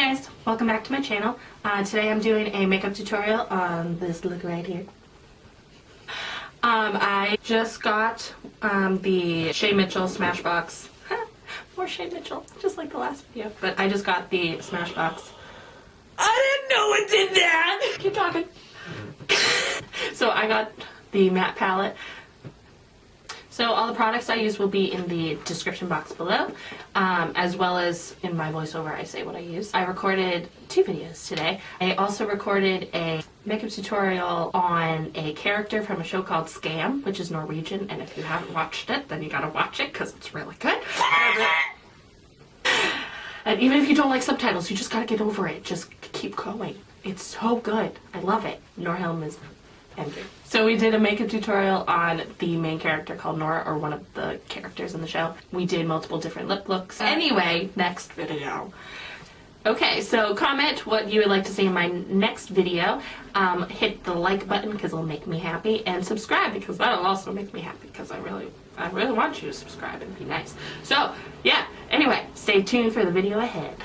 Hi guys, welcome back to my channel. Today I'm doing a makeup tutorial on this look right here. I just got the Shea Mitchell Smashbox. More Shea Mitchell, just like the last video. But I just got the Smashbox. I didn't know it did that! Keep talking. So I got the matte palette. So all the products I use will be in the description box below, as well as in my voiceover I say what I use. I recorded 2 videos today. I also recorded a makeup tutorial on a character from a show called Scam, which is Norwegian, and if you haven't watched it, then you gotta watch it because it's really good. And even if you don't like subtitles, you just gotta get over it. Just keep going. It's so good. I love it. Loreal is ending. So we did a makeup tutorial on the main character called Nora, or one of the characters in the show. We did multiple different lip looks. Anyway, next video. Okay, so comment what you would like to see in my next video. Hit the like button because it'll make me happy, and subscribe because that'll also make me happy because I really want you to subscribe and be nice. So yeah, anyway, stay tuned for the video ahead.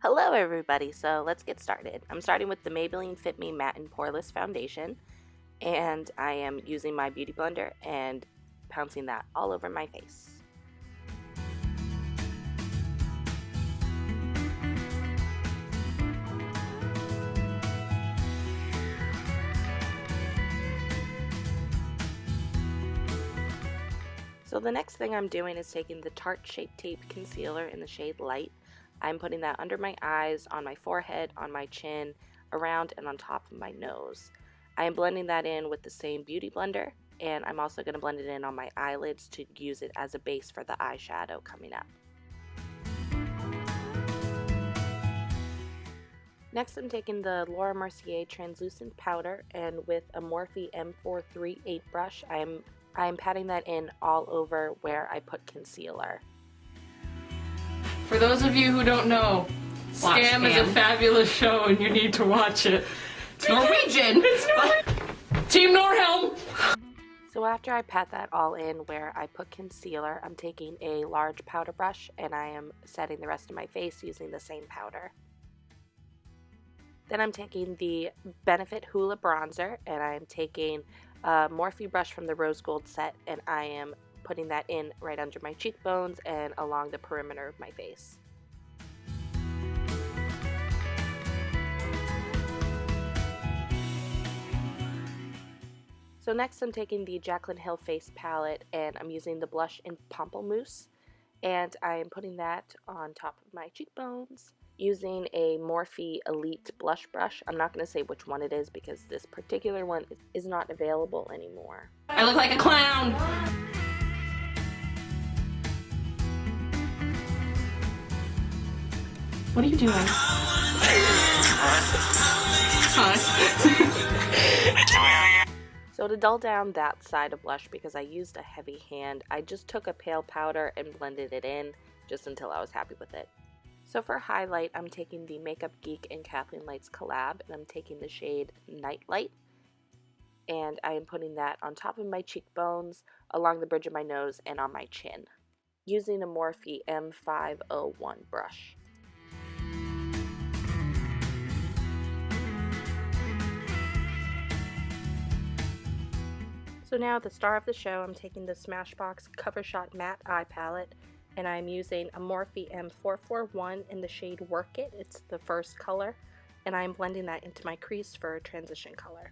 Hello everybody, so let's get started. I'm starting with the Maybelline Fit Me Matte and Poreless Foundation, and I am using my beauty blender and pouncing that all over my face. So the next thing I'm doing is taking the Tarte Shape Tape Concealer in the shade Light. I'm putting that under my eyes, on my forehead, on my chin, around and on top of my nose. I am blending that in with the same beauty blender, and I'm also going to blend it in on my eyelids to use it as a base for the eyeshadow coming up. Next I'm taking the Mercier translucent powder, and with a Morphe M438 brush, I'm patting that in all over where I put concealer. For those of you who don't know, Scam is a fabulous show and you need to watch it. It's Norwegian! It's Norwegian! Team Norhelm! So after I pat that all in where I put concealer, I'm taking a large powder brush and I am setting the rest of my face using the same powder. Then I'm taking the Benefit Hoola bronzer, and I am taking a Morphe brush from the Rose Gold set, and I am putting that in right under my cheekbones and along the perimeter of my face. So next I'm taking the Jaclyn Hill Face Palette, and I'm using the blush in Pamplemousse, and I am putting that on top of my cheekbones using a Morphe Elite blush brush. I'm not going to say which one it is because this particular one is not available anymore. I look like a clown! What are you doing? So to dull down that side of blush, because I used a heavy hand, I just took a pale powder and blended it in just until I was happy with it. So for highlight, I'm taking the Makeup Geek and Kathleen Light's collab, and I'm taking the shade Nightlight, and I am putting that on top of my cheekbones, along the bridge of my nose, and on my chin, using a Morphe M501 brush. So now the star of the show, I'm taking the Smashbox Covershot Matte Eye Palette, and I'm using a Morphe M441 in the shade Work It. It's the first color, and I'm blending that into my crease for a transition color.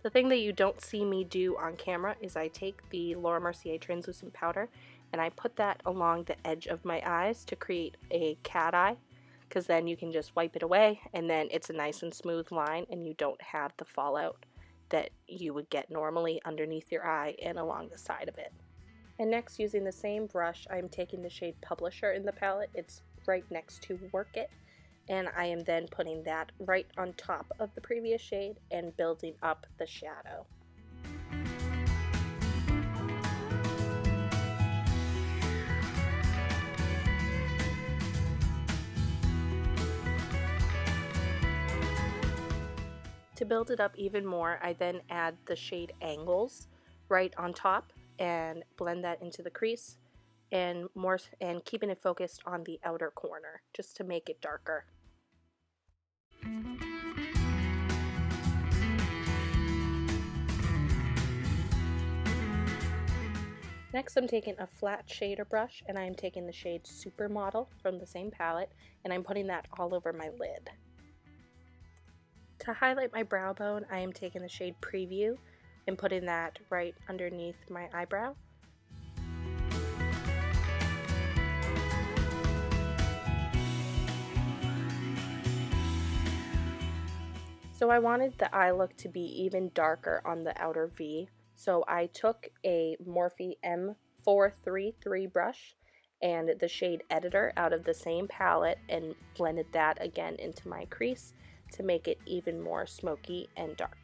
The thing that you don't see me do on camera is I take the Mercier translucent powder and I put that along the edge of my eyes to create a cat eye, because then you can just wipe it away and then it's a nice and smooth line and you don't have the fallout that you would get normally underneath your eye and along the side of it. And next, using the same brush, I'm taking the shade Publisher in the palette. It's right next to Work It, and I am then putting that right on top of the previous shade and building up the shadow. To build it up even more, I then add the shade Angles right on top and blend that into the crease, and keeping it focused on the outer corner just to make it darker. Next, I'm taking a flat shader brush, and I'm taking the shade Supermodel from the same palette, and I'm putting that all over my lid. To highlight my brow bone, I am taking the shade Preview and putting that right underneath my eyebrow. So I wanted the eye look to be even darker on the outer V. So I took a Morphe M433 brush and the shade Editor out of the same palette and blended that again into my crease to make it even more smoky and dark.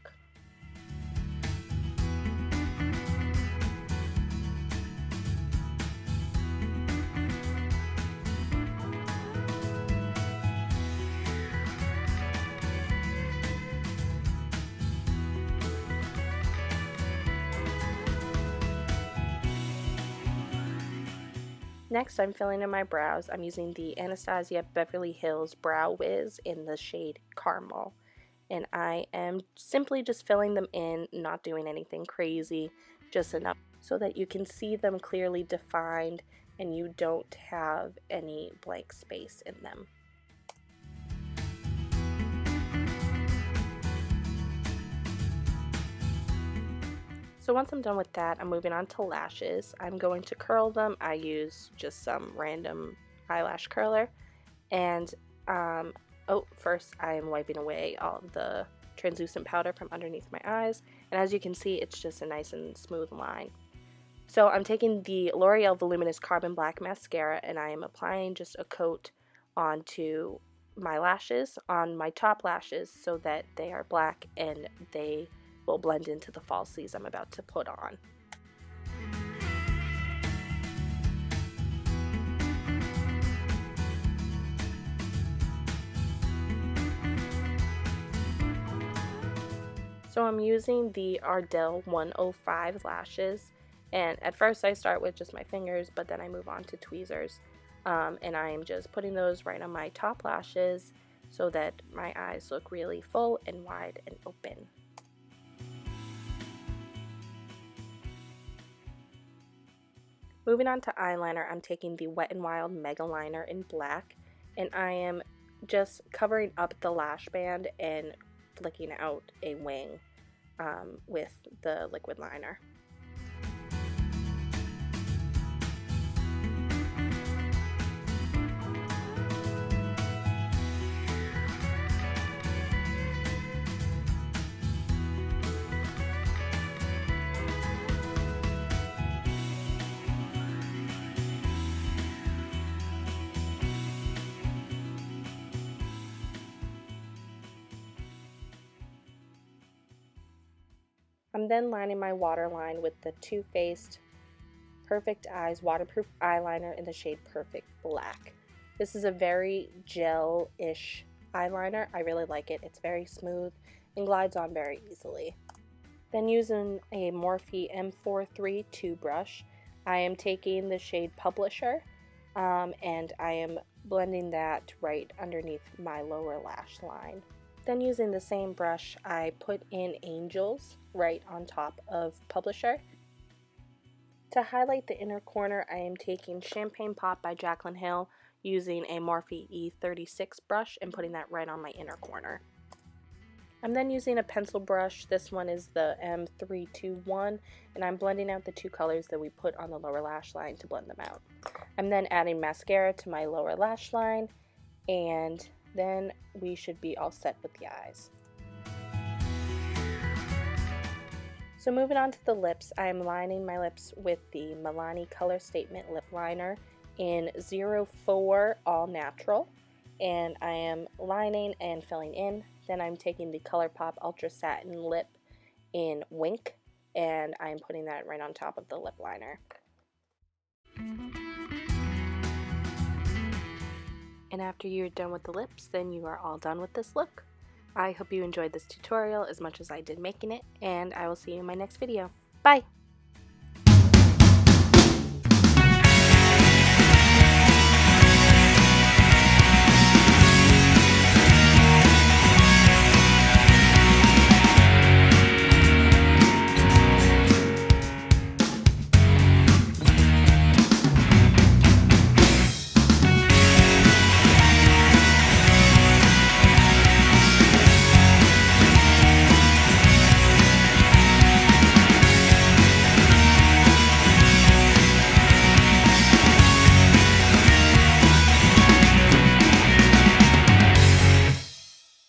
Next, I'm filling in my brows. I'm using the Anastasia Beverly Hills Brow Wiz in the shade Caramel. And I am simply just filling them in, not doing anything crazy, just enough so that you can see them clearly defined and you don't have any blank space in them. So once I'm done with that, I'm moving on to lashes. I'm going to curl them. I use just some random eyelash curler. And, first I am wiping away all of the translucent powder from underneath my eyes. And as you can see, it's just a nice and smooth line. So I'm taking the L'Oreal Voluminous Carbon Black Mascara and I am applying just a coat onto my lashes, on my top lashes, so that they are black and they will blend into the falsies I'm about to put on. So I'm using the Ardell 105 lashes, and at first I start with just my fingers, but then I move on to tweezers, and I am just putting those right on my top lashes so that my eyes look really full and wide and open. Moving on to eyeliner, I'm taking the Wet n Wild Megaliner in black, and I am just covering up the lash band and flicking out a wing with the liquid liner. I'm then lining my waterline with the Too Faced Perfect Eyes Waterproof Eyeliner in the shade Perfect Black. This is a very gel-ish eyeliner. I really like it. It's very smooth and glides on very easily. Then using a Morphe M432 brush, I am taking the shade Publisher and I am blending that right underneath my lower lash line. Then using the same brush, I put in Angels right on top of Publisher. To highlight the inner corner, I am taking Champagne Pop by Jaclyn Hill using a Morphe E36 brush and putting that right on my inner corner. I'm then using a pencil brush. This one is the M321, and I'm blending out the two colors that we put on the lower lash line to blend them out. I'm then adding mascara to my lower lash line, and then we should be all set with the eyes. So moving on to the lips, I am lining my lips with the Milani Color Statement Lip Liner in 04 All Natural, and I am lining and filling in. Then I'm taking the ColourPop Ultra Satin Lip in Wink, and I'm putting that right on top of the lip liner. And after you're done with the lips, then you are all done with this look. I hope you enjoyed this tutorial as much as I did making it, and I will see you in my next video. Bye!